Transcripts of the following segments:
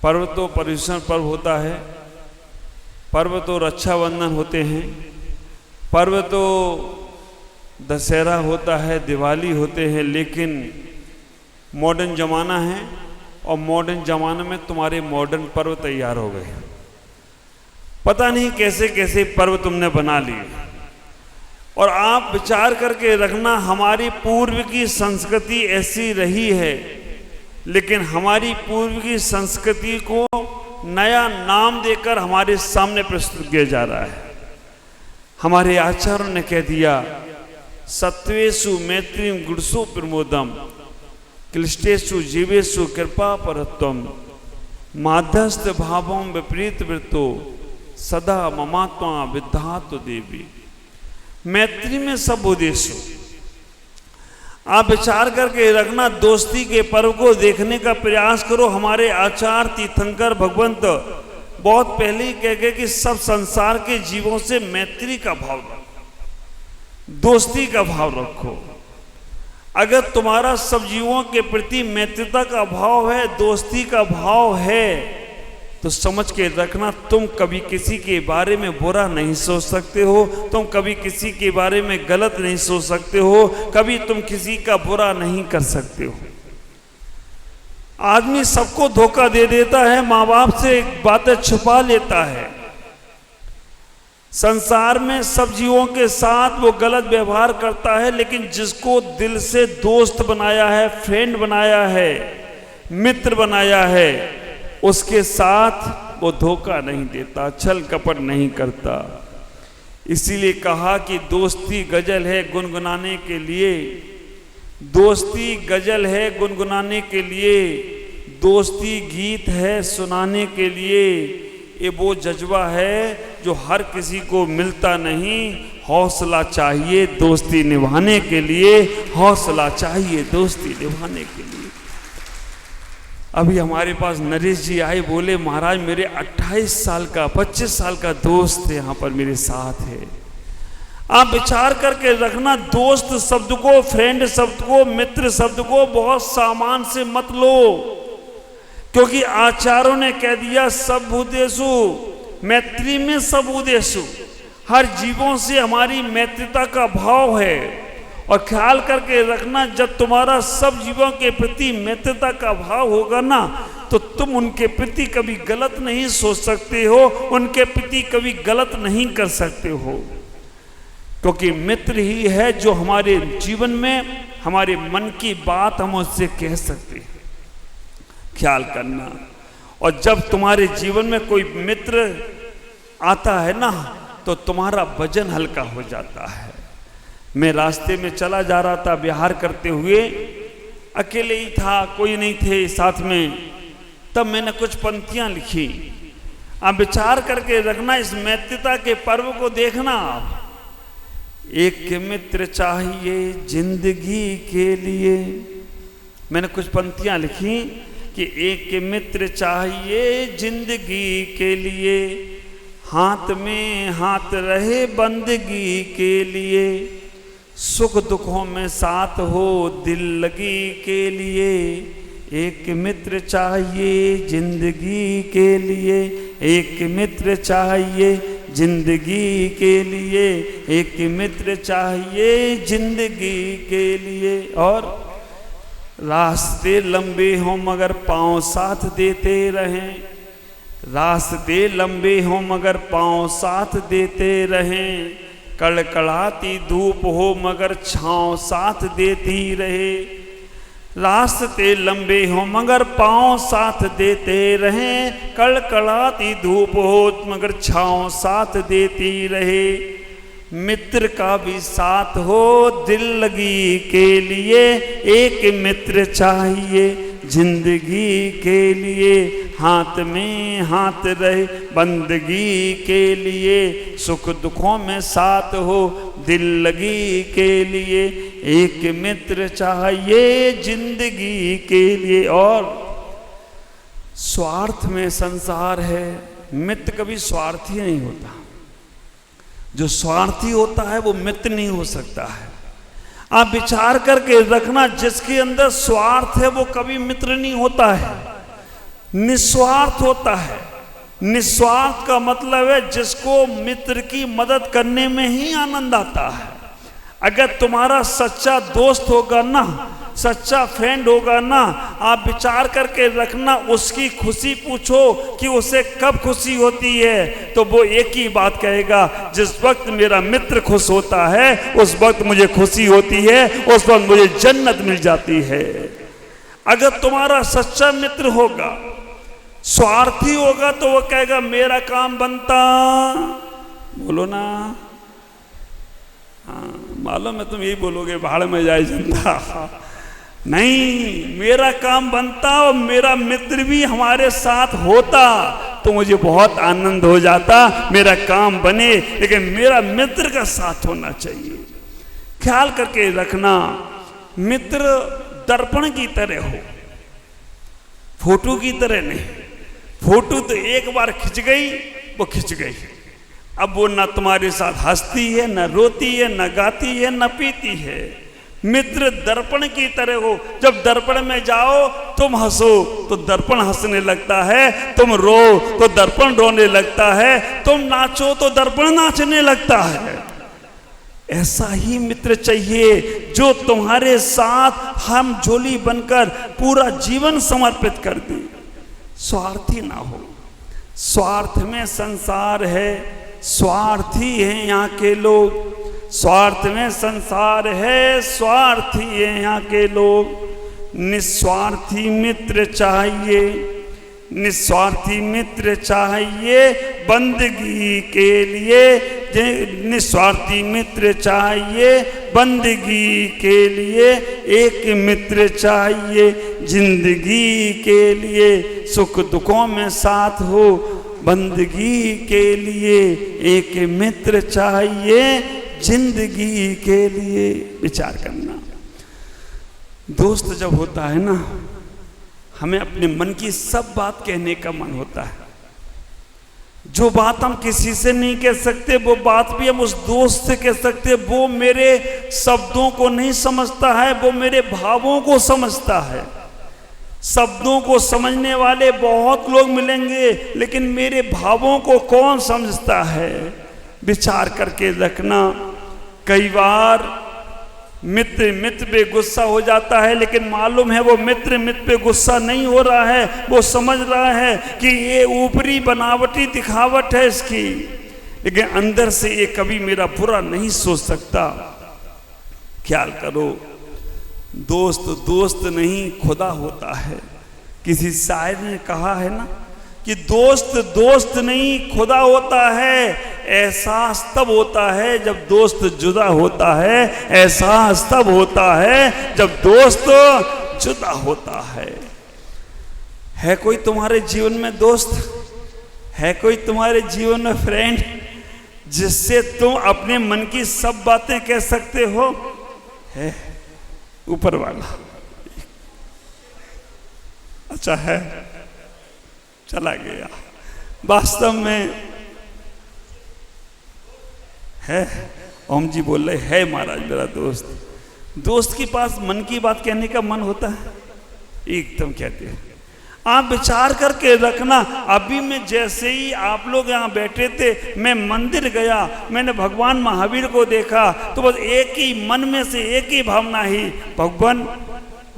पर्व तो पर्युषण पर्व होता है, पर्व तो रक्षाबंधन होते हैं, पर्व तो दशहरा होता है, दिवाली होते हैं। लेकिन मॉडर्न ज़माना है और मॉडर्न ज़माने में तुम्हारे मॉडर्न पर्व तैयार हो गए। पता नहीं कैसे कैसे पर्व तुमने बना लिए। और आप विचार करके रखना, हमारी पूर्व की संस्कृति ऐसी रही है, लेकिन हमारी पूर्व की संस्कृति को नया नाम देकर हमारे सामने प्रस्तुत किया जा रहा है। हमारे आचार्यों ने कह दिया, सत्वेषु मैत्रीम गुणसु प्रमोदम क्लिष्टेषु जीवेषु कृपा परत्वम माध्यस्थ भावम विपरीत वृत्तो सदा ममात्मा विद्धातु देवी। मैत्री में सब उद्देश्य। आप विचार करके रखना, दोस्ती के पर्व को देखने का प्रयास करो। हमारे आचार्य तीर्थंकर भगवंत बहुत पहले ही कह गए कि सब संसार के जीवों से मैत्री का भाव रखो, दोस्ती का भाव रखो। अगर तुम्हारा सब जीवों के प्रति मैत्रिता का भाव है, दोस्ती का भाव है, तो समझ के रखना, तुम कभी किसी के बारे में बुरा नहीं सोच सकते हो, तुम कभी किसी के बारे में गलत नहीं सोच सकते हो, कभी तुम किसी का बुरा नहीं कर सकते हो। आदमी सबको धोखा दे देता है, माँ बाप से बातें छुपा लेता है। संसार में सब जीवों के साथ वो गलत व्यवहार करता है, लेकिन जिसको दिल से दोस्त बनाया है, फ्रेंड बनाया है, मित्र बनाया है, उसके साथ वो धोखा नहीं देता, छल कपट नहीं करता। इसीलिए कहा कि दोस्ती गजल है गुनगुनाने के लिए, दोस्ती गजल है गुनगुनाने के लिए, दोस्ती गीत है सुनाने के लिए। ये वो जज्बा है जो हर किसी को मिलता नहीं। हौसला चाहिए दोस्ती निभाने के लिए, हौसला चाहिए दोस्ती निभाने के लिए। अभी हमारे पास नरेश जी आए, बोले महाराज मेरे 28 साल का 25 साल का दोस्त यहाँ पर मेरे साथ है। आप विचार करके रखना, दोस्त शब्द को, फ्रेंड शब्द को, मित्र शब्द को बहुत सामान से मत लो, क्योंकि आचार्यों ने कह दिया सब भूतेषु मैत्री में सब उदेषु। हर जीवों से हमारी मैत्रिता का भाव है। और ख्याल करके रखना, जब तुम्हारा सब जीवों के प्रति मैत्रिता का भाव होगा ना, तो तुम उनके प्रति कभी गलत नहीं सोच सकते हो, उनके प्रति कभी गलत नहीं कर सकते हो, क्योंकि मित्र ही है जो हमारे जीवन में हमारे मन की बात हम उससे कह सकते हैं। ख्याल करना। और जब तुम्हारे जीवन में कोई मित्र आता है ना, तो तुम्हारा वजन हल्का हो जाता है। मैं रास्ते में चला जा रहा था विहार करते हुए, अकेले ही था, कोई नहीं थे साथ में। तब मैंने कुछ पंक्तियां लिखी। आप विचार करके रखना, इस मैत्रिता के पर्व को देखना। आप एक मित्र चाहिए जिंदगी के लिए। मैंने कुछ पंक्तियां लिखी कि एक मित्र चाहिए जिंदगी के लिए, हाथ में हाथ रहे बंदगी के लिए, सुख दुखों में साथ हो दिल लगी के लिए। एक मित्र चाहिए जिंदगी के लिए, एक मित्र चाहिए जिंदगी के लिए, एक मित्र चाहिए जिंदगी के लिए। और रास्ते लंबे हों मगर पाँव साथ देते रहें, रास्ते लंबे हों मगर पाँव साथ देते रहें, कड़कड़ाती धूप हो मगर छाँव साथ देती रहे। रास्ते लंबे हो मगर पाँव साथ देते रहें, कड़कड़ाती धूप हो मगर छाँव साथ देती रहे। मित्र का भी साथ हो दिल लगी के लिए, एक मित्र चाहिए जिंदगी के लिए, हाथ में हाथ रहे बंदगी के लिए, सुख दुखों में साथ हो दिल लगी के लिए, एक मित्र चाहिए जिंदगी के लिए। और स्वार्थ में संसार है, मित्र कभी स्वार्थी नहीं होता। जो स्वार्थी होता है वो मित्र नहीं हो सकता है। आप विचार करके रखना, जिसके अंदर स्वार्थ है वो कभी मित्र नहीं होता है। निस्वार्थ होता है। निस्वार्थ का मतलब है जिसको मित्र की मदद करने में ही आनंद आता है। अगर तुम्हारा सच्चा दोस्त होगा ना, सच्चा फ्रेंड होगा ना, आप विचार करके रखना, उसकी खुशी पूछो कि उसे कब खुशी होती है, तो वो एक ही बात कहेगा, जिस वक्त मेरा मित्र खुश होता है उस वक्त मुझे खुशी होती है, उस वक्त मुझे जन्नत मिल जाती है। अगर तुम्हारा सच्चा मित्र होगा, स्वार्थी होगा, तो वो कहेगा मेरा काम बनता, बोलो ना, हाँ मालूम है तुम यही बोलोगे, भाड़ में जाए जनता। नहीं, मेरा काम बनता और मेरा मित्र भी हमारे साथ होता तो मुझे बहुत आनंद हो जाता। मेरा काम बने लेकिन मेरा मित्र का साथ होना चाहिए। ख्याल करके रखना, मित्र दर्पण की तरह हो, फोटो की तरह नहीं। फोटो तो एक बार खिंच गई वो खिंच गई, अब वो ना तुम्हारे साथ हंसती है, न रोती है, न गाती है, न पीती है। मित्र दर्पण की तरह हो, जब दर्पण में जाओ तुम हंसो तो दर्पण हंसने लगता है, तुम रो तो दर्पण रोने लगता है, तुम नाचो तो दर्पण नाचने लगता है। ऐसा ही मित्र चाहिए जो तुम्हारे साथ हम झोली बनकर पूरा जीवन समर्पित कर दे, स्वार्थी ना हो। स्वार्थ में संसार है, स्वार्थी हैं यहाँ के लोग, स्वार्थ में संसार है, स्वार्थी हैं यहाँ के लोग। निस्वार्थी मित्र चाहिए, निस्वार्थी मित्र चाहिए बंदगी के लिए, निस्वार्थी मित्र चाहिए बंदगी के लिए, एक मित्र चाहिए जिंदगी के लिए, सुख दुखों में साथ हो बंदगी के लिए, एक मित्र चाहिए जिंदगी के लिए। विचार करना, दोस्त जब होता है ना, हमें अपने मन की सब बात कहने का मन होता है। जो बात हम किसी से नहीं कह सकते वो बात भी हम उस दोस्त से कह सकते। वो मेरे शब्दों को नहीं समझता है, वो मेरे भावों को समझता है। शब्दों को समझने वाले बहुत लोग मिलेंगे लेकिन मेरे भावों को कौन समझता है? विचार करके रखना। कई बार मित्र मित्र पे गुस्सा हो जाता है लेकिन मालूम है वो मित्र मित्र पे गुस्सा नहीं हो रहा है, वो समझ रहा है कि ये ऊपरी बनावटी दिखावट है इसकी, लेकिन अंदर से ये कभी मेरा बुरा नहीं सोच सकता। ख्याल करो, दोस्त दोस्त नहीं खुदा होता है। किसी शायर ने कहा है ना कि दोस्त दोस्त नहीं खुदा होता है। एहसास तब होता है जब दोस्त जुदा होता है, एहसास तब होता है जब दोस्त जुदा होता है। है कोई तुम्हारे जीवन में दोस्त? है कोई तुम्हारे जीवन में फ्रेंड जिससे तुम अपने मन की सब बातें कह सकते हो? है ऊपर वाला। अच्छा है, चला गया। वास्तव में है। ओम जी बोल रहे है महाराज मेरा दोस्त। दोस्त के पास मन की बात कहने का मन होता है? एकदम कहते हैं। आप विचार करके रखना। अभी मैं जैसे ही आप लोग यहाँ बैठे थे, मैं मंदिर गया, मैंने भगवान महावीर को देखा तो बस एक ही मन में से एक ही भावना ही, भगवान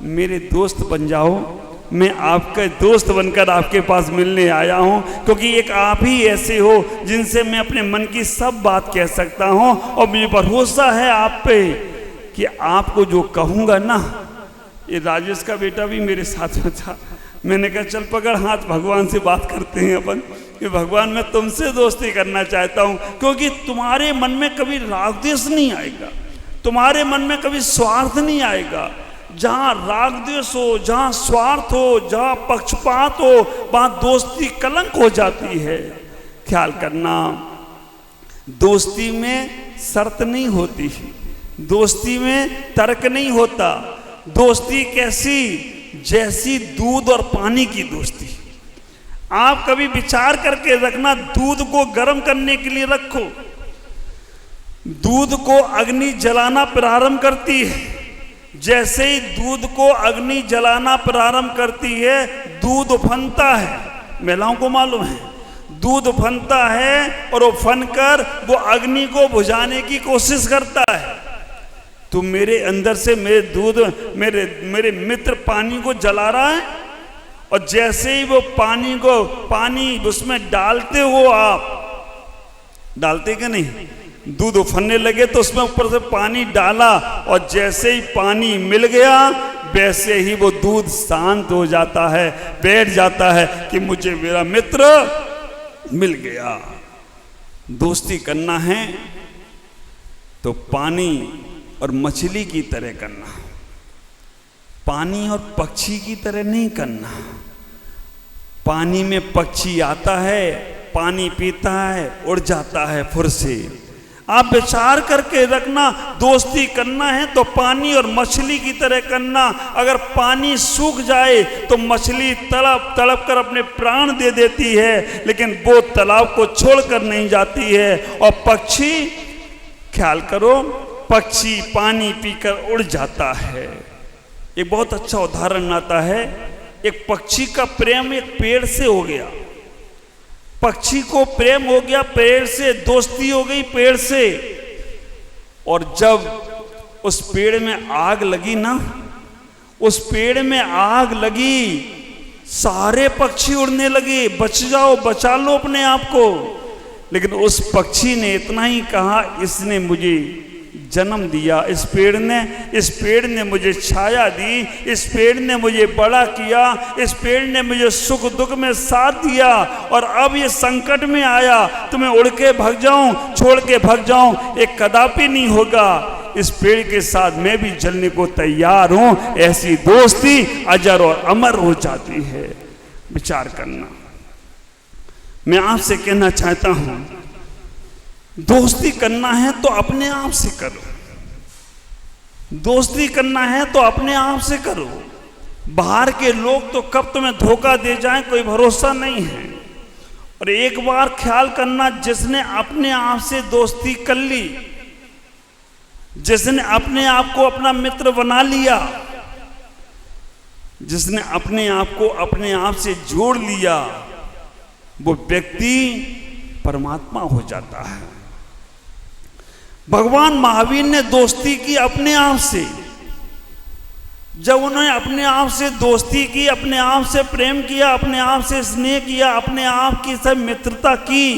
मेरे दोस्त बन जाओ। मैं आपका दोस्त बनकर आपके पास मिलने आया हूँ क्योंकि एक आप ही ऐसे हो जिनसे मैं अपने मन की सब बात कह सकता हूँ और मुझे भरोसा है आप पे कि आपको जो कहूँगा ना। ये राजेश का बेटा भी मेरे साथ में था। मैंने कहा चल पकड़ हाथ, भगवान से बात करते हैं अपन कि भगवान मैं तुमसे दोस्ती करना चाहता हूँ क्योंकि तुम्हारे मन में कभी राग द्वेष नहीं आएगा, तुम्हारे मन में कभी स्वार्थ नहीं आएगा। जहाँ राग द्वेष हो, जहाँ स्वार्थ हो, जहाँ पक्षपात हो, वहाँ दोस्ती कलंक हो जाती है। ख्याल करना, दोस्ती में शर्त नहीं होती, दोस्ती में तर्क नहीं होता। दोस्ती कैसी? जैसी दूध और पानी की दोस्ती। आप कभी विचार करके रखना, दूध को गर्म करने के लिए रखो, दूध को अग्नि जलाना प्रारंभ करती है। जैसे ही दूध को अग्नि जलाना प्रारंभ करती है, दूध उफनता है, महिलाओं को मालूम है, दूध उफनता है और उफन कर वो अग्नि को बुझाने की कोशिश करता है। तो मेरे अंदर से मेरे दूध, मेरे मित्र पानी को जला रहा है, और जैसे ही वो पानी उसमें डालते हो, आप डालते कि नहीं, दूध उफनने लगे तो उसमें ऊपर से पानी डाला, और जैसे ही पानी मिल गया वैसे ही वो दूध शांत हो जाता है, बैठ जाता है कि मुझे मेरा मित्र मिल गया। दोस्ती करना है तो पानी और मछली की तरह करना, पानी और पक्षी की तरह नहीं करना। पानी में पक्षी आता है, पानी पीता है, उड़ जाता है फुर से। आप विचार करके रखना, दोस्ती करना है तो पानी और मछली की तरह करना। अगर पानी सूख जाए तो मछली तड़प तड़प कर अपने प्राण दे देती है, लेकिन वो तालाब को छोड़कर नहीं जाती है। और पक्षी, ख्याल करो, पक्षी पानी पीकर उड़ जाता है। एक बहुत अच्छा उदाहरण आता है, एक पक्षी का प्रेम एक पेड़ से हो गया, पक्षी को प्रेम हो गया पेड़ से, दोस्ती हो गई पेड़ से, और जब उस पेड़ में आग लगी ना, उस पेड़ में आग लगी, सारे पक्षी उड़ने लगे, बच जाओ, बचा लो अपने आप को। लेकिन उस पक्षी ने इतना ही कहा, इसने मुझे जन्म दिया, इस पेड़ ने मुझे छाया दी, इस पेड़ ने मुझे बड़ा किया, इस पेड़ ने मुझे सुख दुख में साथ दिया, और अब ये संकट में आया तो मैं उड़ के भाग जाऊं, छोड़ के भाग जाऊं, एक कदापि नहीं होगा। इस पेड़ के साथ मैं भी जलने को तैयार हूं। ऐसी दोस्ती अजर और अमर हो जाती है। विचार करना। मैं आपसे कहना चाहता हूं, दोस्ती करना है तो अपने आप से करो, दोस्ती करना है तो अपने आप से करो। बाहर के लोग तो कब तुम्हें धोखा दे जाएं कोई भरोसा नहीं है। और एक बार ख्याल करना, जिसने अपने आप से दोस्ती कर ली, जिसने अपने आप को अपना मित्र बना लिया, जिसने अपने आप को अपने आप से जोड़ लिया, वो व्यक्ति परमात्मा हो जाता है। भगवान महावीर ने दोस्ती की अपने आप से। जब उन्होंने अपने आप से दोस्ती की, अपने आप से प्रेम किया, अपने आप से स्नेह किया, अपने आप की सब मित्रता की,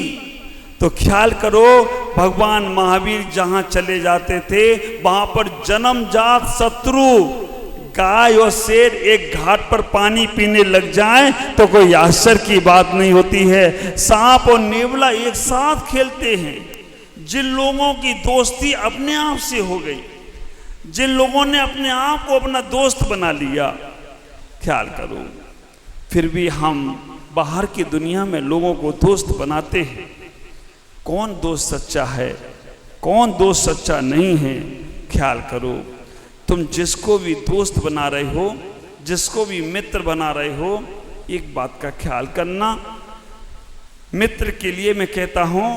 तो ख्याल करो भगवान महावीर जहां चले जाते थे वहां पर जन्मजात शत्रु गाय और शेर एक घाट पर पानी पीने लग जाएं तो कोई आश्चर्य की बात नहीं होती है। सांप और नेवला एक साथ खेलते हैं। जिन लोगों की दोस्ती अपने आप से हो गई, जिन लोगों ने अपने आप को अपना दोस्त बना लिया, ख्याल करो, फिर भी हम बाहर की दुनिया में लोगों को दोस्त बनाते हैं। कौन दोस्त सच्चा है, कौन दोस्त सच्चा नहीं है, ख्याल करो। तुम जिसको भी दोस्त बना रहे हो, जिसको भी मित्र बना रहे हो, एक बात का ख्याल करना, मित्र के लिए मैं कहता हूं,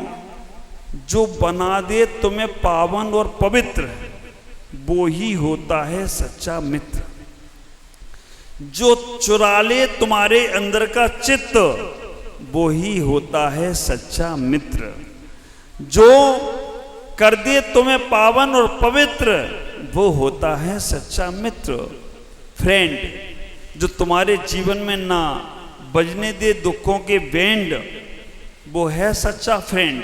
जो बना दे तुम्हें पावन और पवित्र, वो ही होता है सच्चा मित्र। जो चुरा ले तुम्हारे अंदर का चित्त, वो ही होता है सच्चा मित्र। जो कर दे तुम्हें पावन और पवित्र, वो होता है सच्चा मित्र। फ्रेंड, जो तुम्हारे जीवन में ना बजने दे दुखों के बैंड, वो है सच्चा फ्रेंड।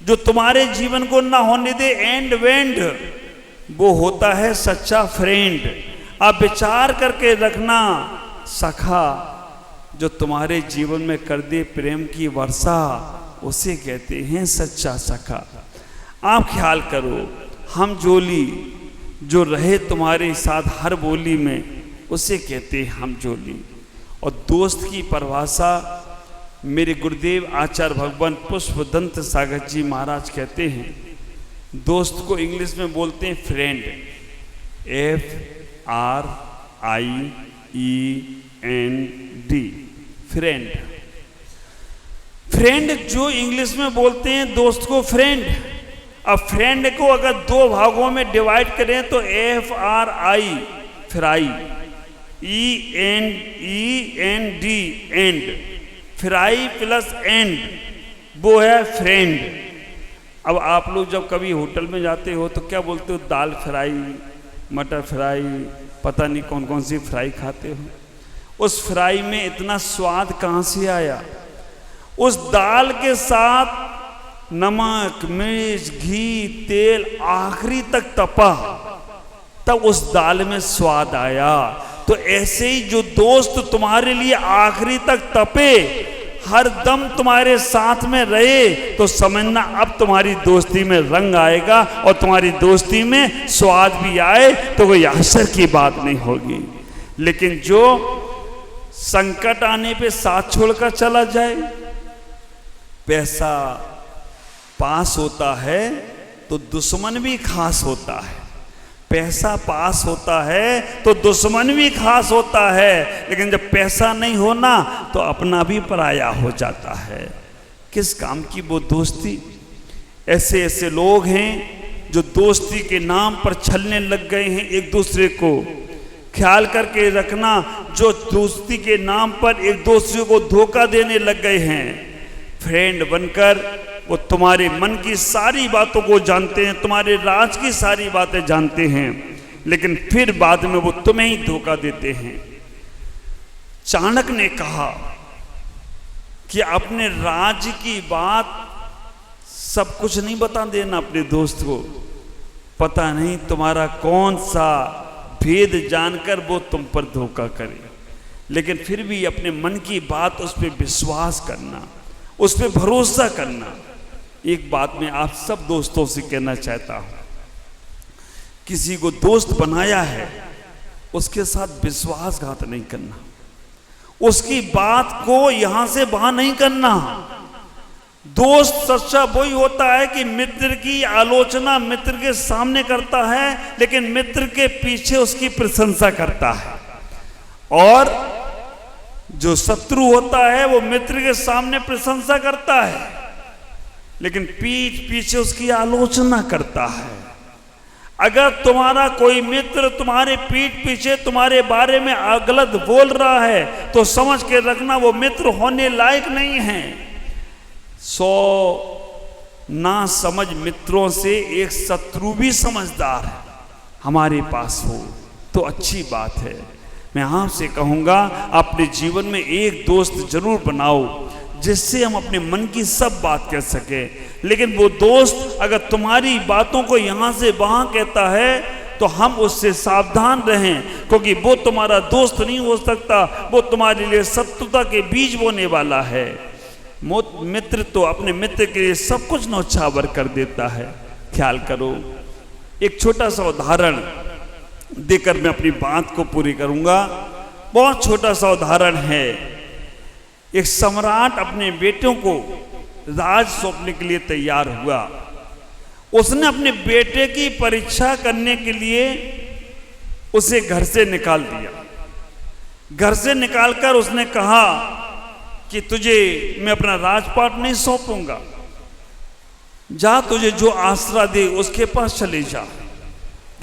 जो तुम्हारे जीवन को ना होने दे एंड वेंड, वो होता है सच्चा फ्रेंड। आप विचार करके रखना, सखा जो तुम्हारे जीवन में कर दे प्रेम की वर्षा, उसे कहते हैं सच्चा सखा। आप ख्याल करो, हम जोली जो रहे तुम्हारे साथ हर बोली में, उसे कहते हैं हम जोली। और दोस्त की परिभाषा मेरे गुरुदेव आचार्य भगवान पुष्पदंत सागर जी महाराज कहते हैं, दोस्त को इंग्लिश में बोलते हैं फ्रेंड, FRIEND, फ्रेंड। फ्रेंड जो इंग्लिश में बोलते हैं दोस्त को फ्रेंड। अब फ्रेंड को अगर दो भागों में डिवाइड करें तो FRI, fry, END and, fry plus and वो है फ्रेंड। अब आप लोग जब कभी होटल में जाते हो तो क्या बोलते हो? दाल फ्राई, मटर फ्राई, पता नहीं कौन कौन सी फ्राई खाते हो। उस फ्राई में इतना स्वाद कहाँ से आया? उस दाल के साथ नमक, मिर्च, घी, तेल आखिरी तक तपा, तब उस दाल में स्वाद आया। तो ऐसे ही जो दोस्त तुम्हारे लिए आखिरी तक तपे, हर दम तुम्हारे साथ में रहे, तो समझना अब तुम्हारी दोस्ती में रंग आएगा और तुम्हारी दोस्ती में स्वाद भी आए तो कोई असर की बात नहीं होगी। लेकिन जो संकट आने पे साथ छोड़कर चला जाए, पैसा पास होता है तो दुश्मन भी खास होता है, पैसा पास होता है तो दुश्मन भी खास होता है, लेकिन जब पैसा नहीं होना तो अपना भी पराया हो जाता है। किस काम की वो दोस्ती? ऐसे ऐसे लोग हैं जो दोस्ती के नाम पर छलने लग गए हैं एक दूसरे को। ख्याल करके रखना, जो दोस्ती के नाम पर एक दूसरे को धोखा देने लग गए हैं, फ्रेंड बनकर वो तुम्हारे मन की सारी बातों को जानते हैं, तुम्हारे राज की सारी बातें जानते हैं, लेकिन फिर बाद में वो तुम्हें ही धोखा देते हैं। चाणक्य ने कहा कि अपने राज की बात सब कुछ नहीं बता देना अपने दोस्त को। पता नहीं तुम्हारा कौन सा भेद जानकर वो तुम पर धोखा करे, लेकिन फिर भी अपने मन की बात उस पर विश्वास करना, उस पर भरोसा करना। एक बात मैं आप सब दोस्तों से कहना चाहता हूं, किसी को दोस्त बनाया है उसके साथ विश्वासघात नहीं करना, उसकी बात को यहां से वहां नहीं करना। दोस्त सच्चा वही होता है कि मित्र की आलोचना मित्र के सामने करता है, लेकिन मित्र के पीछे उसकी प्रशंसा करता है। और जो शत्रु होता है वो मित्र के सामने प्रशंसा करता है, लेकिन पीठ पीछे उसकी आलोचना करता है। अगर तुम्हारा कोई मित्र तुम्हारे पीठ पीछे तुम्हारे बारे में गलत बोल रहा है तो समझ के रखना वो मित्र होने लायक नहीं है। 100 ना समझ मित्रों से एक शत्रु भी समझदार है हमारे पास हो तो अच्छी बात है। मैं आपसे कहूँगा अपने जीवन में एक दोस्त जरूर बनाओ जिससे हम अपने मन की सब बात कह सके। लेकिन वो दोस्त अगर तुम्हारी बातों को यहाँ से वहाँ कहता है तो हम उससे सावधान रहें, क्योंकि वो तुम्हारा दोस्त नहीं हो सकता, वो तुम्हारे लिए शत्रुता के बीज बोने वाला है। मित्र तो अपने मित्र के लिए सब कुछ न्यौछावर कर देता है। ख्याल करो, एक छोटा सा उदाहरण देकर मैं अपनी बात को पूरी करूंगा। बहुत छोटा सा उदाहरण है। एक सम्राट अपने बेटों को राज सौंपने के लिए तैयार हुआ। उसने अपने बेटे की परीक्षा करने के लिए उसे घर से निकाल दिया। घर से निकालकर उसने कहा कि तुझे मैं अपना राजपाट नहीं सौंपूंगा, जा तुझे जो आसरा दे उसके पास चले जा।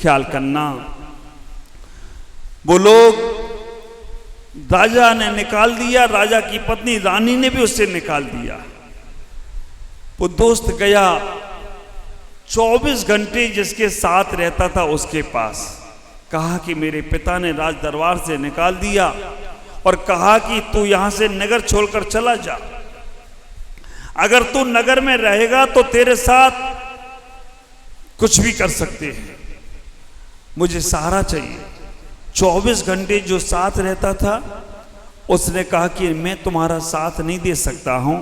ख्याल करना, वो लोग राजा ने निकाल दिया, राजा की पत्नी रानी ने भी उससे निकाल दिया। वो दोस्त गया, 24 घंटे जिसके साथ रहता था उसके पास, कहा कि मेरे पिता ने राज दरबार से निकाल दिया और कहा कि तू यहां से नगर छोड़कर चला जा। अगर तू नगर में रहेगा तो तेरे साथ कुछ भी कर सकते हैं, मुझे सहारा चाहिए। 24 घंटे जो साथ रहता था उसने कहा कि मैं तुम्हारा साथ नहीं दे सकता हूं,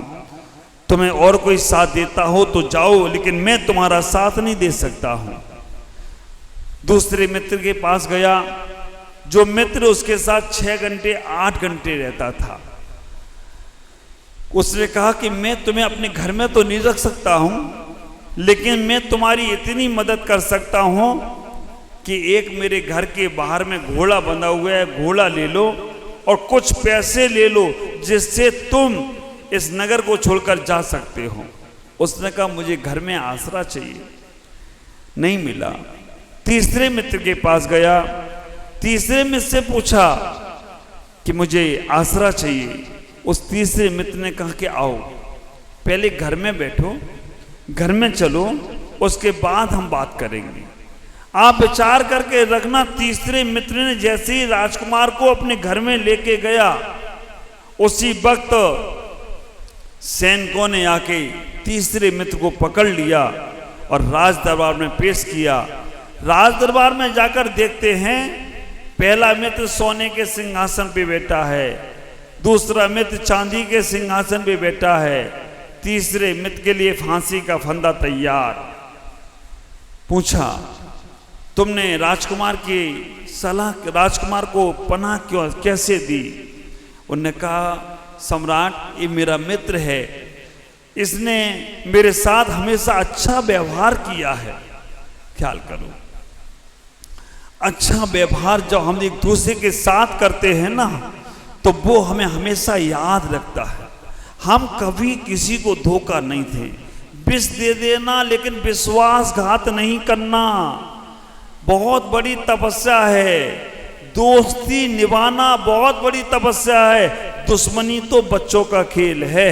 तुम्हें और कोई साथ देता हो तो जाओ, लेकिन मैं तुम्हारा साथ नहीं दे सकता हूं। दूसरे मित्र के पास गया, जो मित्र उसके साथ 6 घंटे 8 घंटे रहता था। उसने कहा कि मैं तुम्हें अपने घर में तो नहीं रख सकता हूं, लेकिन मैं तुम्हारी इतनी मदद कर सकता हूं कि एक मेरे घर के बाहर में घोड़ा बंधा हुआ है, घोड़ा ले लो और कुछ पैसे ले लो जिससे तुम इस नगर को छोड़कर जा सकते हो। उसने कहा मुझे घर में आसरा चाहिए, नहीं मिला। तीसरे मित्र के पास गया, तीसरे मित्र से पूछा कि मुझे आसरा चाहिए। उस तीसरे मित्र ने कहा कि आओ पहले घर में बैठो, घर में चलो, उसके बाद हम बात करेंगे। आप विचार करके रखना, तीसरे मित्र ने जैसे ही राजकुमार को अपने घर में लेके गया, उसी वक्त सैनिकों ने आके तीसरे मित्र को पकड़ लिया और राज दरबार में पेश किया। राज दरबार में जाकर देखते हैं पहला मित्र सोने के सिंहासन पे बैठा है, दूसरा मित्र चांदी के सिंहासन पे बैठा है, तीसरे मित्र के लिए फांसी का फंदा तैयार। पूछा तुमने राजकुमार की सलाह, राजकुमार को पनाह क्यों कैसे दी? उन्होंने कहा सम्राट ये मेरा मित्र है, इसने मेरे साथ हमेशा अच्छा व्यवहार किया है। ख्याल करो, अच्छा व्यवहार जब हम एक दूसरे के साथ करते हैं ना, तो वो हमें हमेशा याद रखता है। हम कभी किसी को धोखा नहीं थे, विष दे देना लेकिन विश्वासघात नहीं करना बहुत बड़ी तपस्या है। दोस्ती निभाना बहुत बड़ी तपस्या है। दुश्मनी तो बच्चों का खेल है।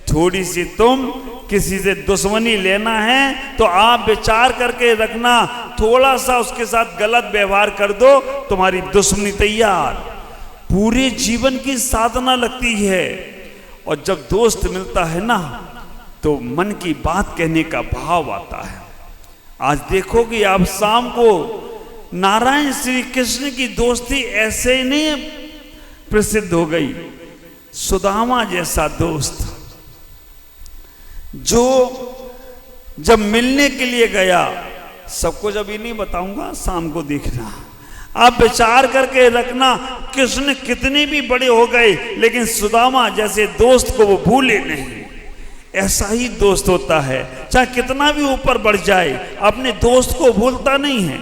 थोड़ी सी तुम किसी से दुश्मनी लेना है तो आप विचार करके रखना, थोड़ा सा उसके साथ गलत व्यवहार कर दो, तुम्हारी दुश्मनी तैयार। पूरे जीवन की साधना लगती है। और जब दोस्त मिलता है ना, तो मन की बात कहने का भाव आता है। आज देखोगे आप शाम को नारायण श्री कृष्ण की दोस्ती ऐसे नहीं प्रसिद्ध हो गई। सुदामा जैसा दोस्त जो जब मिलने के लिए गया, सबको जब ये नहीं बताऊंगा, शाम को देखना, आप विचार करके रखना, कृष्ण कितने भी बड़े हो गए लेकिन सुदामा जैसे दोस्त को वो भूले नहीं। ऐसा ही दोस्त होता है, चाहे कितना भी ऊपर बढ़ जाए, अपने दोस्त को भूलता नहीं है।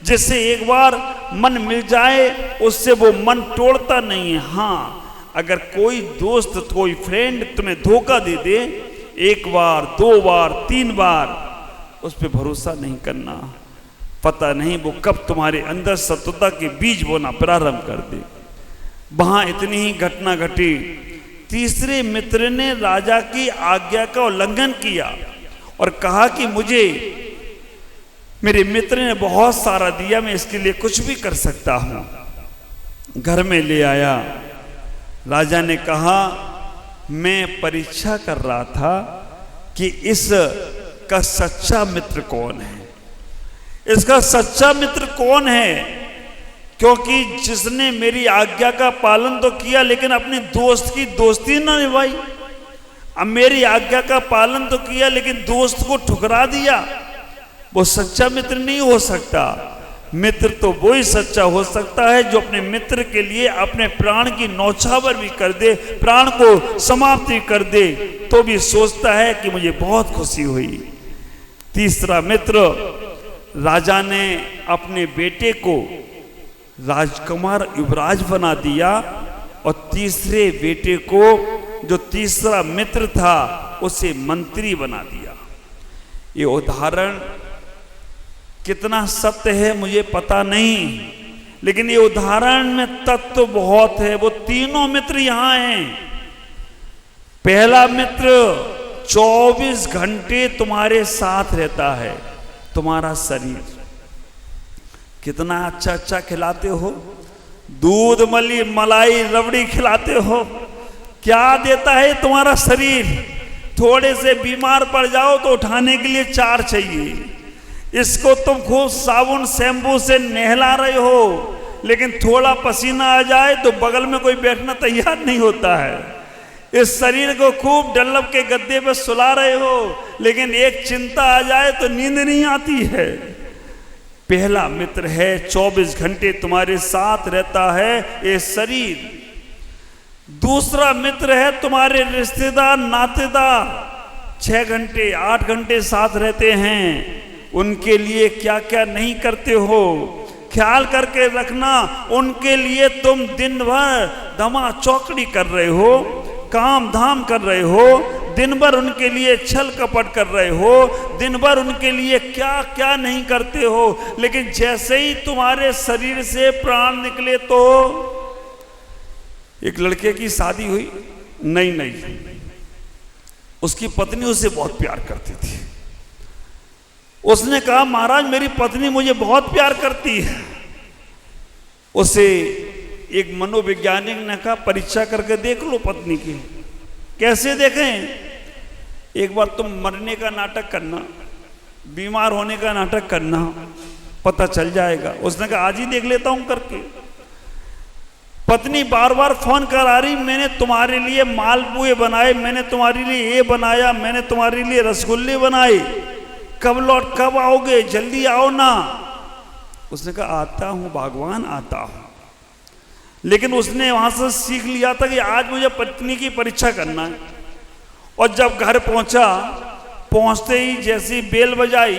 जिससे एक बार मन मिल जाए उससे वो मन तोड़ता नहीं है। हाँ, अगर कोई दोस्त, कोई फ्रेंड तुम्हें धोखा दे दे, एक बार, दो बार, तीन बार, उस पर भरोसा नहीं करना। पता नहीं वो कब तुम्हारे अंदर शत्रुता के बीज बोना प्रारंभ कर दे। वहां इतनी ही घटना घटी। तीसरे मित्र ने राजा की आज्ञा का उल्लंघन किया और कहा कि मुझे मेरे मित्र ने बहुत सारा दिया, मैं इसके लिए कुछ भी कर सकता हूं। घर में ले आया। राजा ने कहा मैं परीक्षा कर रहा था कि इसका सच्चा मित्र कौन है, इसका सच्चा मित्र कौन है, क्योंकि जिसने मेरी आज्ञा का पालन तो किया लेकिन अपने दोस्त की दोस्ती ना निभाई। अब मेरी आज्ञा का पालन तो किया लेकिन दोस्त को ठुकरा दिया, वो सच्चा मित्र नहीं हो सकता। मित्र तो वो ही सच्चा हो सकता है जो अपने मित्र के लिए अपने प्राण की नौछावर भी कर दे, प्राण को समाप्त भी कर दे, तो भी सोचता है कि मुझे बहुत खुशी हुई। तीसरा मित्र, राजा ने अपने बेटे को राजकुमार युवराज बना दिया और तीसरे बेटे को, जो तीसरा मित्र था, उसे मंत्री बना दिया। ये उदाहरण कितना सत्य है मुझे पता नहीं, लेकिन ये उदाहरण में तत्व बहुत है। वो तीनों मित्र यहां हैं। पहला मित्र 24 घंटे तुम्हारे साथ रहता है, तुम्हारा शरीर। कितना अच्छा अच्छा खिलाते हो, दूध मलाई रबड़ी खिलाते हो, क्या देता है तुम्हारा शरीर। थोड़े से बीमार पड़ जाओ तो उठाने के लिए 4 चाहिए। इसको तुम खूब साबुन शैम्पू से नहला रहे हो, लेकिन थोड़ा पसीना आ जाए तो बगल में कोई बैठना तैयार नहीं होता है। इस शरीर को खूब डल्लब के गद्दे पे सुला रहे हो, लेकिन एक चिंता आ जाए तो नींद नहीं आती है। पहला मित्र है, 24 घंटे तुम्हारे साथ रहता है ये शरीर। दूसरा मित्र है तुम्हारे रिश्तेदार, नातेदार, 6 घंटे 8 घंटे साथ रहते हैं। उनके लिए क्या क्या नहीं करते हो, ख्याल करके रखना। उनके लिए तुम दिन भर धमा चौकड़ी कर रहे हो, काम धाम कर रहे हो, दिन भर उनके लिए छल कपट कर रहे हो, दिन भर उनके लिए क्या क्या नहीं करते हो, लेकिन जैसे ही तुम्हारे शरीर से प्राण निकले तो। एक लड़के की शादी हुई, नहीं, उसकी पत्नी उससे बहुत प्यार करती थी। उसने कहा महाराज मेरी पत्नी मुझे बहुत प्यार करती है। उसे एक मनोवैज्ञानिक ने कहा परीक्षा करके देख लो पत्नी की। कैसे देखें? एक बार तुम मरने का नाटक करना, बीमार होने का नाटक करना, पता चल जाएगा। उसने कहा आज ही देख लेता हूं करके। पत्नी बार बार फोन कर आ रही, मैंने तुम्हारे लिए मालपुए बनाए, मैंने तुम्हारे लिए ये बनाया, मैंने तुम्हारे लिए रसगुल्ले बनाए, कब आओगे, जल्दी आओ ना। उसने कहा आता हूं भगवान, आता हूं। लेकिन उसने वहां से सीख लिया था कि आज मुझे पत्नी की परीक्षा करना है। और जब घर पहुंचा, पहुंचते ही जैसी बेल बजाई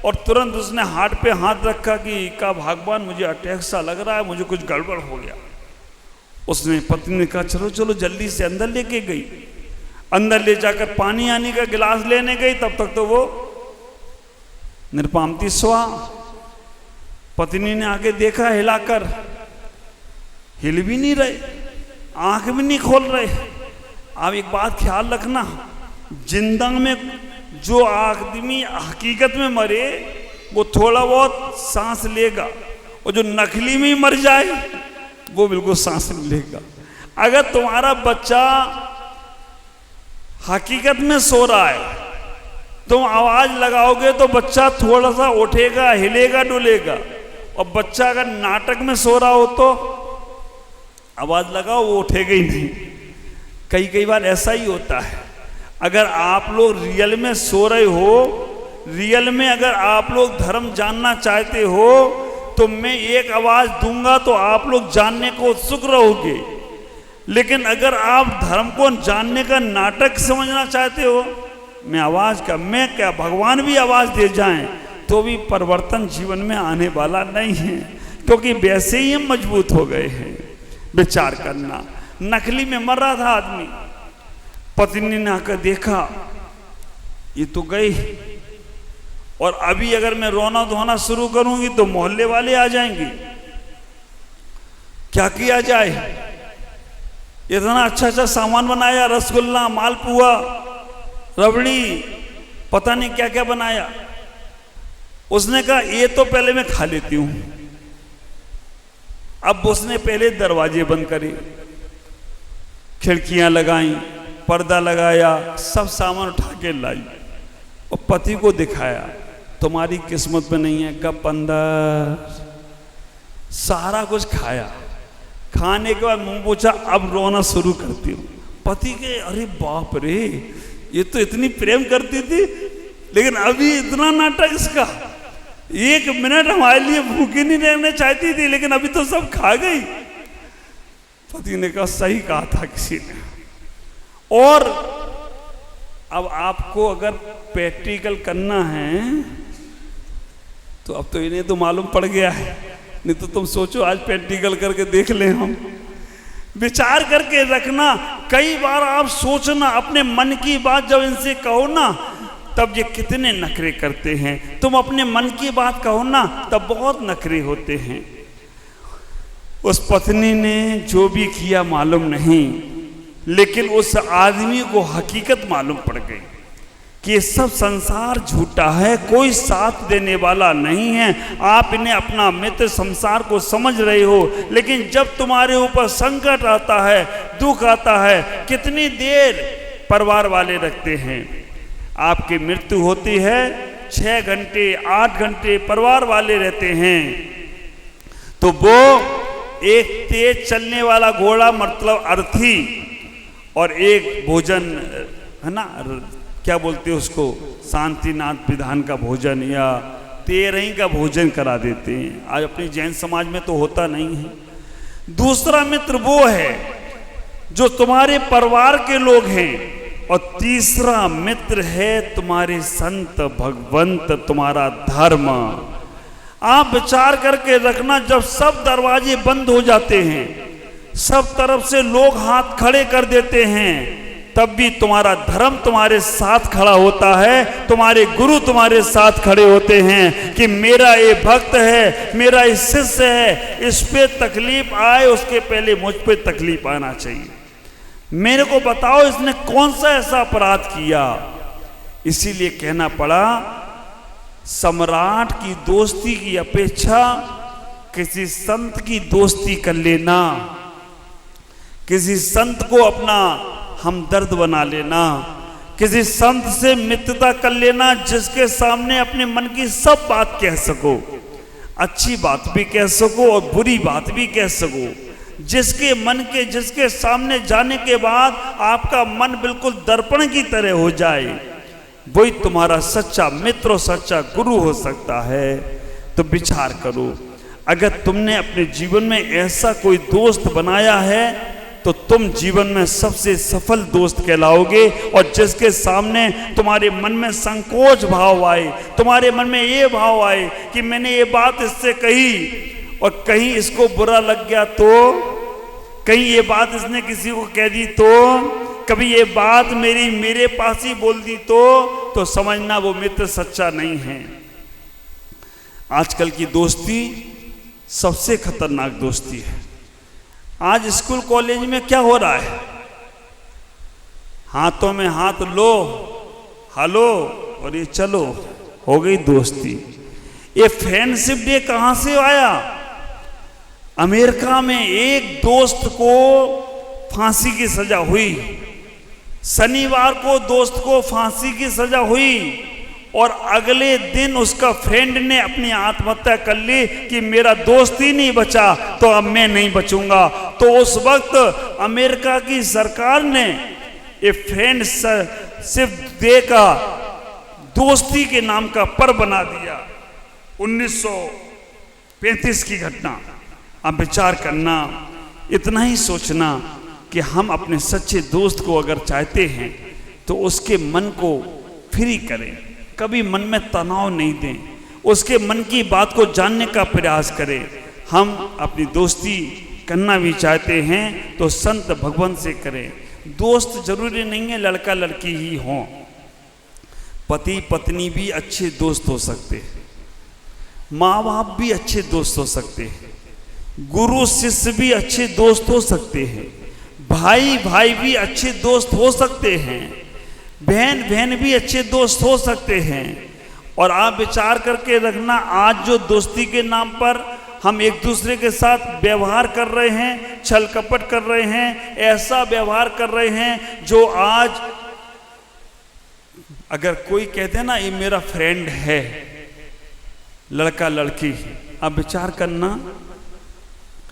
और तुरंत उसने हार्ट पे हाथ रखा कि का भगवान मुझे अटैक सा लग रहा है, मुझे कुछ गड़बड़ हो गया। उसने पत्नी ने कहा चलो चलो, जल्दी से अंदर लेके गई। अंदर ले जाकर पानी आने का गिलास लेने गई, तब तक तो वो निरपामती स्वा। पत्नी ने आके देखा हिलाकर, हिल भी नहीं रहे, आंख भी नहीं खोल रहे। अब एक बात ख्याल रखना, जिंदा में जो आदमी हकीकत में मरे वो थोड़ा बहुत सांस लेगा, और जो नकली में मर जाए वो बिल्कुल सांस नहीं लेगा। अगर तुम्हारा बच्चा हकीकत में सो रहा है, तुम आवाज लगाओगे तो बच्चा थोड़ा सा उठेगा, हिलेगा, डुलेगा। और बच्चा अगर नाटक में सो रहा हो तो आवाज लगाओ वो उठेगा ही नहीं। कई बार ऐसा ही होता है। अगर आप लोग रियल में सो रहे हो, रियल में अगर आप लोग धर्म जानना चाहते हो, तो मैं एक आवाज दूंगा तो आप लोग जानने को उत्सुक रहोगे। लेकिन अगर आप धर्म को जानने का नाटक समझना चाहते हो, मैं क्या भगवान भी आवाज दे जाएं तो भी परिवर्तन जीवन में आने वाला नहीं है, क्योंकि वैसे ही हम मजबूत हो गए हैं। विचार करना, नकली में मर रहा था आदमी, पत्नी ने आकर देखा ये तो गई, और अभी अगर मैं रोना धोना शुरू करूंगी तो मोहल्ले वाले आ जाएंगे। क्या किया जाए? इतना अच्छा अच्छा सामान बनाया, रसगुल्ला, मालपुआ, रबड़ी, पता नहीं क्या क्या बनाया। उसने कहा ये तो पहले मैं खा लेती हूं। अब उसने पहले दरवाजे बंद करे, खिड़कियां लगाई, पर्दा लगाया, सब सामान उठा के लाई और पति को दिखाया, तुम्हारी किस्मत में नहीं है, कप अंदर। सारा कुछ खाया, खाने के बाद मुंह पोछा, अब रोना शुरू करती हूँ। पति के अरे बाप रे, ये तो इतनी प्रेम करती थी, लेकिन अभी इतना नाटक इसका। एक मिनट हमारे लिए भूखी नहीं रहना चाहती थी, लेकिन अभी तो सब खा गई। पति ने कहा सही कहा था किसी ने। और अब आपको अगर प्रैक्टिकल करना है तो अब तो इन्हें तो मालूम पड़ गया है, नहीं तो तुम सोचो आज प्रैक्टिकल करके देख लें हम। विचार करके रखना, कई बार आप सोचना, अपने मन की बात जब इनसे कहो ना तब ये कितने नखरे करते हैं। तुम अपने मन की बात कहो ना तब बहुत नखरे होते हैं। उस पत्नी ने जो भी किया मालूम नहीं, लेकिन उस आदमी को हकीकत मालूम पड़ गई कि ये सब संसार झूठा है, कोई साथ देने वाला नहीं है। आप इन्हें अपना मित्र संसार को समझ रहे हो, लेकिन जब तुम्हारे ऊपर संकट आता है, दुख आता है, कितनी देर परिवार वाले रखते हैं। आपकी मृत्यु होती है, 6 घंटे 8 घंटे परिवार वाले रहते हैं। तो वो एक तेज चलने वाला घोड़ा मतलब अर्थी, और एक भोजन है ना, क्या बोलते हैं उसको, शांतिनाथ विधान का भोजन या 13 का भोजन करा देते हैं। आज अपने जैन समाज में तो होता नहीं है। दूसरा मित्र वो है जो तुम्हारे परिवार के लोग हैं, और तीसरा मित्र है तुम्हारे संत भगवंत, तुम्हारा धर्म। आप विचार करके रखना, जब सब दरवाजे बंद हो जाते हैं, सब तरफ से लोग हाथ खड़े कर देते हैं, तब भी तुम्हारा धर्म तुम्हारे साथ खड़ा होता है, तुम्हारे गुरु तुम्हारे साथ खड़े होते हैं कि मेरा ये भक्त है, मेरा ये शिष्य है, इस पे तकलीफ आए उसके पहले मुझ पे तकलीफ आना चाहिए। मेरे को बताओ इसने कौन सा ऐसा अपराध किया। इसीलिए कहना पड़ा, सम्राट की दोस्ती की अपेक्षा किसी संत की दोस्ती कर लेना, किसी संत को अपना हमदर्द बना लेना, किसी संत से मित्रता कर लेना जिसके सामने अपने मन की सब बात कह सको, अच्छी बात भी कह सको और बुरी बात भी कह सको, जिसके सामने जाने के बाद आपका मन बिल्कुल दर्पण की तरह हो जाए, वही तुम्हारा सच्चा मित्र और सच्चा गुरु हो सकता है। तो विचार करो, अगर तुमने अपने जीवन में ऐसा कोई दोस्त बनाया है तो तुम जीवन में सबसे सफल दोस्त कहलाओगे। और जिसके सामने तुम्हारे मन में संकोच भाव आए, तुम्हारे मन में ये भाव आए कि मैंने ये बात इससे कही और कहीं इसको बुरा लग गया, तो कहीं ये बात इसने किसी को कह दी, तो कभी ये बात मेरे पास ही बोल दी, तो समझना वो मित्र सच्चा नहीं है। आजकल की दोस्ती सबसे खतरनाक दोस्ती है। आज स्कूल कॉलेज में क्या हो रहा है, हाथों में हाथ लो, हेलो और ये चलो, हो गई दोस्ती। ये फ्रेंडशिप डे कहां से आया? अमेरिका में एक दोस्त को फांसी की सजा हुई, शनिवार को दोस्त को फांसी की सजा हुई और अगले दिन उसका फ्रेंड ने अपनी आत्महत्या कर ली कि मेरा दोस्त ही नहीं बचा तो अब मैं नहीं बचूंगा। तो उस वक्त अमेरिका की सरकार ने ये फ्रेंडशिप डे का दोस्ती के नाम का पर्व बना दिया। 1935 की घटना। अब विचार करना, इतना ही सोचना कि हम अपने सच्चे दोस्त को अगर चाहते हैं तो उसके मन को फ्री करें, कभी मन में तनाव नहीं दें, उसके मन की बात को जानने का प्रयास करें। हम अपनी दोस्ती करना भी चाहते हैं तो संत भगवान से करें। दोस्त जरूरी नहीं है लड़का लड़की ही हों, पति पत्नी भी अच्छे दोस्त हो सकते हैं, माँ बाप भी अच्छे दोस्त हो सकते हैं, गुरु शिष्य भी अच्छे दोस्त हो सकते हैं, भाई भाई भी अच्छे दोस्त हो सकते हैं, बहन बहन भी अच्छे दोस्त हो सकते हैं। और आप विचार करके रखना, आज जो दोस्ती के नाम पर हम एक दूसरे के साथ व्यवहार कर रहे हैं, छल कपट कर रहे हैं, ऐसा व्यवहार कर रहे हैं जो आज अगर कोई कहते ना ये मेरा फ्रेंड है, लड़का लड़की, अब विचार करना,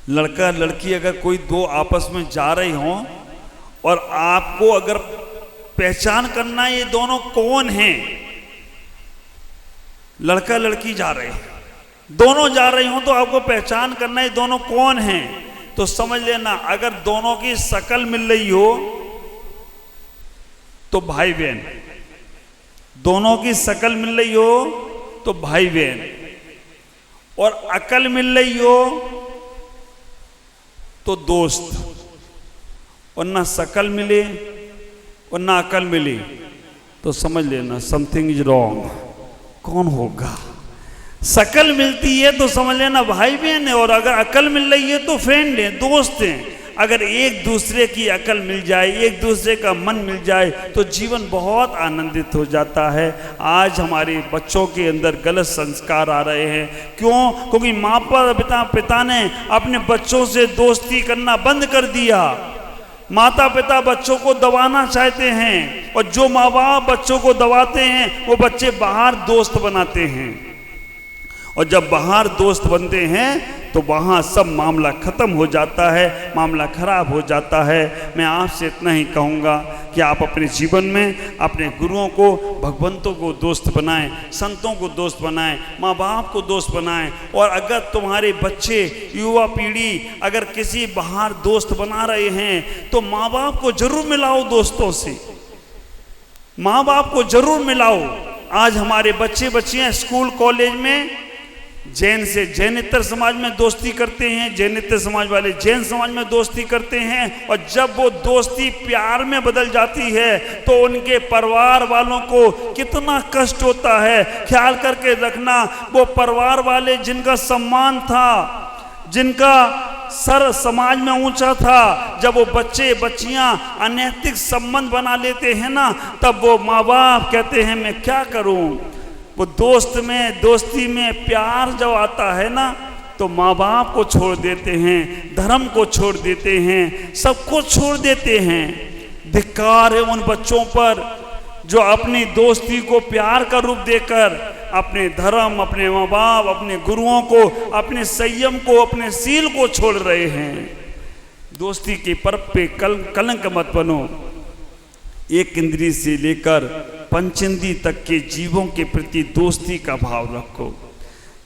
लड़का लड़की अगर कोई दो आपस में जा रही हों और आपको अगर पहचान करना ये दोनों कौन हैं, लड़का लड़की जा रहे हैं, दोनों जा रही हों तो आपको पहचान करना ये दोनों कौन हैं, तो समझ लेना अगर दोनों की शक्ल मिल रही हो तो भाई बहन, दोनों की शक्ल मिल रही हो तो भाई बहन, और अकल मिल रही हो तो दोस्त, और ना शक्ल मिले और ना अकल मिली तो समझ लेना समथिंग इज रॉन्ग। कौन होगा? शक्ल मिलती है तो समझ लेना भाई बहन है, और अगर अकल मिल रही है तो फ्रेंड है, दोस्त हैं। अगर एक दूसरे की अकल मिल जाए, एक दूसरे का मन मिल जाए तो जीवन बहुत आनंदित हो जाता है। आज हमारे बच्चों के अंदर गलत संस्कार आ रहे हैं, क्यों? क्योंकि माँ पिता ने अपने बच्चों से दोस्ती करना बंद कर दिया। माता पिता बच्चों को दबाना चाहते हैं और जो माँ बाप बच्चों को दबाते हैं वो बच्चे बाहर दोस्त बनाते हैं, और जब बाहर दोस्त बनते हैं तो वहाँ सब मामला ख़त्म हो जाता है, मामला खराब हो जाता है। मैं आपसे इतना ही कहूँगा कि आप अपने जीवन में अपने गुरुओं को, भगवंतों को दोस्त बनाएं, संतों को दोस्त बनाएं, माँ बाप को दोस्त बनाएं। और अगर तुम्हारे बच्चे, युवा पीढ़ी अगर किसी बाहर दोस्त बना रहे हैं तो माँ बाप को जरूर मिलाओ दोस्तों से, माँ बाप को जरूर मिलाओ। आज हमारे बच्चे बच्चियाँ स्कूल कॉलेज में जैन से जैनेतर समाज में दोस्ती करते हैं, जैनेतर समाज वाले जैन समाज में दोस्ती करते हैं, और जब वो दोस्ती प्यार में बदल जाती है तो उनके परिवार वालों को कितना कष्ट होता है। ख्याल करके रखना, वो परिवार वाले जिनका सम्मान था, जिनका सर समाज में ऊंचा था, जब वो बच्चे बच्चियां अनैतिक संबंध बना लेते हैं ना, तब वो माँ बाप कहते हैं मैं क्या करूं। वो दोस्ती में प्यार जब आता है ना, तो माँ बाप को छोड़ देते हैं, धर्म को छोड़ देते हैं, सबको छोड़ देते हैं। धिक्कार है उन बच्चों पर जो अपनी दोस्ती को प्यार का रूप देकर अपने धर्म, अपने माँ बाप, अपने गुरुओं को, अपने संयम को, अपने सील को छोड़ रहे हैं। दोस्ती के पर्व पे कलंक मत बनो। एक इंद्री से लेकर पंचेंद्री तक के जीवों के प्रति दोस्ती का भाव रखो।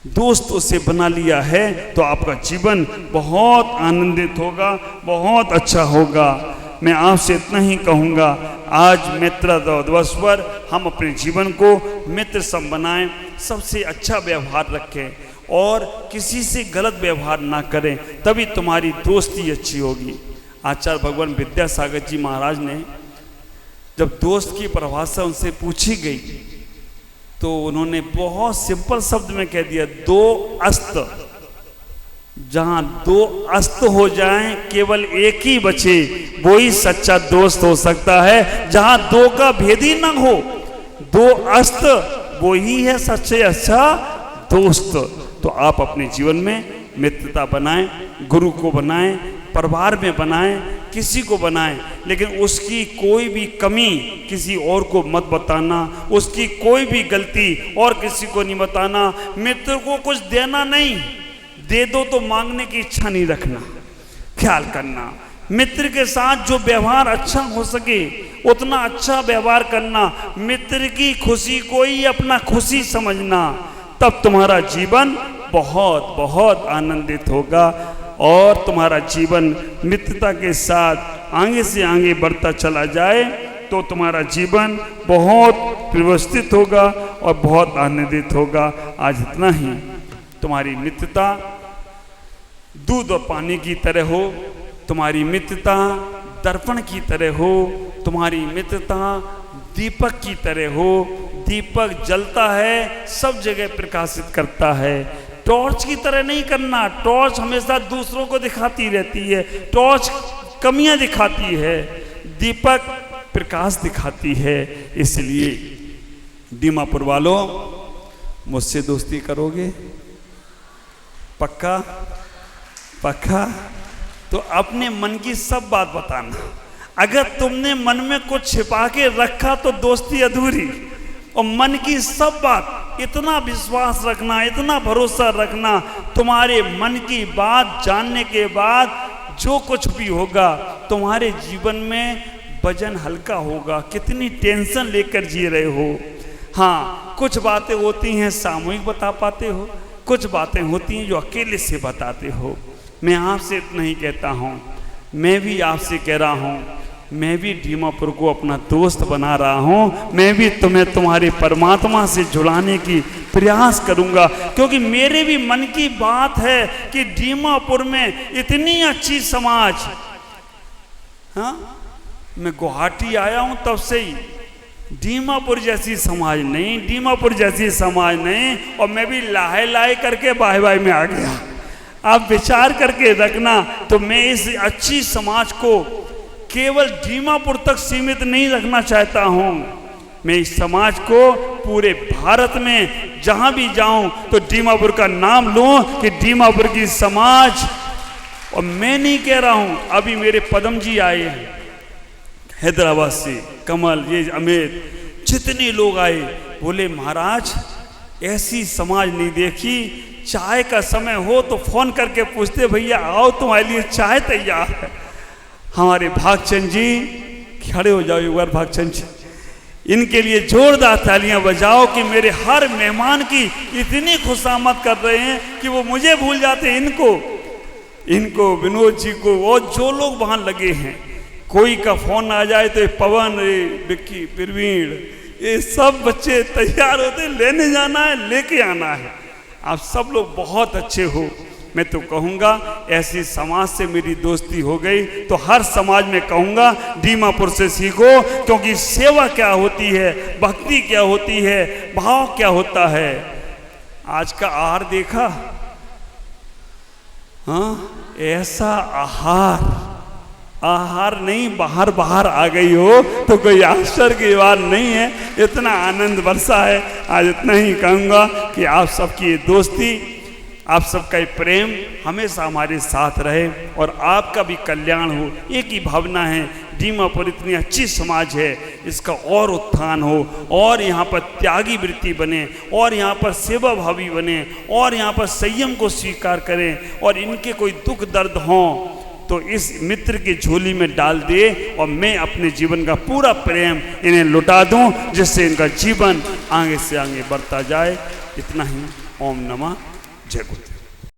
दोस्त उसे बना लिया है तो आपका जीवन बहुत आनंदित होगा, बहुत अच्छा होगा। मैं आपसे इतना ही कहूँगा, आज मित्रता दिवस पर हम अपने जीवन को मित्र सम बनाएं, सबसे अच्छा व्यवहार रखें और किसी से गलत व्यवहार ना करें, तभी तुम्हारी दोस्ती अच्छी होगी। आचार्य भगवान विद्यासागर जी महाराज ने जब दोस्त की परिभाषा उनसे पूछी गई तो उन्होंने बहुत सिंपल शब्द में कह दिया, दो अस्त। जहां दो अस्त हो जाएं, केवल एक ही बचे, वो ही सच्चा दोस्त हो सकता है। जहां दो का भेद ही ना हो, दो अस्त, वो ही है सच्चे अच्छा दोस्त। तो आप अपने जीवन में मित्रता बनाएं, गुरु को बनाएं, परिवार में बनाएं, किसी को बनाएं, लेकिन उसकी कोई भी कमी किसी और को मत बताना, उसकी कोई भी गलती और किसी को नहीं बताना। मित्र को कुछ देना नहीं, दे दो तो मांगने की इच्छा नहीं रखना। ख्याल करना, मित्र के साथ जो व्यवहार अच्छा हो सके उतना अच्छा व्यवहार करना। मित्र की खुशी को ही अपना खुशी समझना, तब तुम्हारा जीवन बहुत बहुत आनंदित होगा और तुम्हारा जीवन मित्रता के साथ आगे से आगे बढ़ता चला जाए तो तुम्हारा जीवन बहुत व्यवस्थित होगा और बहुत आनंदित होगा। आज इतना ही। तुम्हारी मित्रता दूध और पानी की तरह हो, तुम्हारी मित्रता दर्पण की तरह हो, तुम्हारी मित्रता दीपक की तरह हो। दीपक जलता है, सब जगह प्रकाशित करता है। टॉर्च की तरह नहीं करना, टॉर्च हमेशा दूसरों को दिखाती रहती है, टॉर्च कमियां दिखाती है, दीपक प्रकाश दिखाती है। इसलिए दीमापुर वालों, मुझसे दोस्ती करोगे? पक्का? पक्का? तो अपने मन की सब बात बताना। अगर तुमने मन में कुछ छिपा के रखा तो दोस्ती अधूरी। और मन की सब बात, इतना विश्वास रखना, इतना भरोसा रखना, तुम्हारे मन की बात जानने के बाद जो कुछ भी होगा तुम्हारे जीवन में वजन हल्का होगा। कितनी टेंशन लेकर जी रहे हो। हाँ, कुछ बातें होती हैं सामूहिक बता पाते हो, कुछ बातें होती हैं जो अकेले से बताते हो। मैं आपसे इतना ही कहता हूँ, मैं भी आपसे कह रहा हूँ, मैं भी दीमापुर को अपना दोस्त बना रहा हूँ। मैं भी तुम्हें तुम्हारे परमात्मा से जुड़ाने की प्रयास करूँगा, क्योंकि मेरे भी मन की बात है कि दीमापुर में इतनी अच्छी समाज। हाँ, मैं गुवाहाटी आया हूँ तब से ही, दीमापुर जैसी समाज नहीं, दीमापुर जैसी समाज नहीं। और मैं भी लाहे लाहे करके बाय बाय में आ गया। आप विचार करके रखना। तो मैं इस अच्छी समाज को केवल दीमापुर तक सीमित नहीं रखना चाहता हूँ। मैं इस समाज को पूरे भारत में जहाँ भी जाऊँ तो दीमापुर का नाम लूँ कि दीमापुर की समाज। और मैं नहीं कह रहा हूँ, अभी मेरे पदम जी आए हैं हैदराबाद से, कमल, ये अमित, जितने लोग आए, बोले महाराज ऐसी समाज नहीं देखी। चाय का समय हो तो फोन करके पूछते, भैया आओ तुम्हारे लिए चाय तैयार है। हमारे भागचंद जी, खड़े हो जाओ एक बार भागचंद जी, इनके लिए जोरदार तालियां बजाओ कि मेरे हर मेहमान की इतनी खुशामद कर रहे हैं कि वो मुझे भूल जाते हैं। इनको विनोद जी को और जो लोग वहाँ लगे हैं, कोई का फोन आ जाए तो पवन, विक्की, प्रवीण, ये सब बच्चे तैयार होते, लेने जाना है, लेके आना है। आप सब लोग बहुत अच्छे हो। मैं तो कहूँगा ऐसी समाज से मेरी दोस्ती हो गई तो हर समाज में कहूँगा दीमापुर से सीखो, क्योंकि सेवा क्या होती है, भक्ति क्या होती है, भाव क्या होता है। आज का आहार देखा, हाँ, ऐसा आहार नहीं, बाहर बाहर आ गई हो तो कोई आश्चर्य की बात नहीं है। इतना आनंद बरसा है। आज इतना ही कहूँगा कि आप सबकी दोस्ती, आप सबका प्रेम हमेशा हमारे साथ रहे और आपका भी कल्याण हो। एक ही भावना है, दीमापुर इतनी अच्छी समाज है, इसका और उत्थान हो और यहाँ पर त्यागी वृत्ति बने और यहाँ पर सेवा भावी बने और यहाँ पर संयम को स्वीकार करें और इनके कोई दुख दर्द हों तो इस मित्र की झोली में डाल दे और मैं अपने जीवन का पूरा प्रेम इन्हें लुटा दूं, जिससे इनका जीवन आगे से आगे बढ़ता जाए। इतना ही। ओम नमः जय गुरुदेव।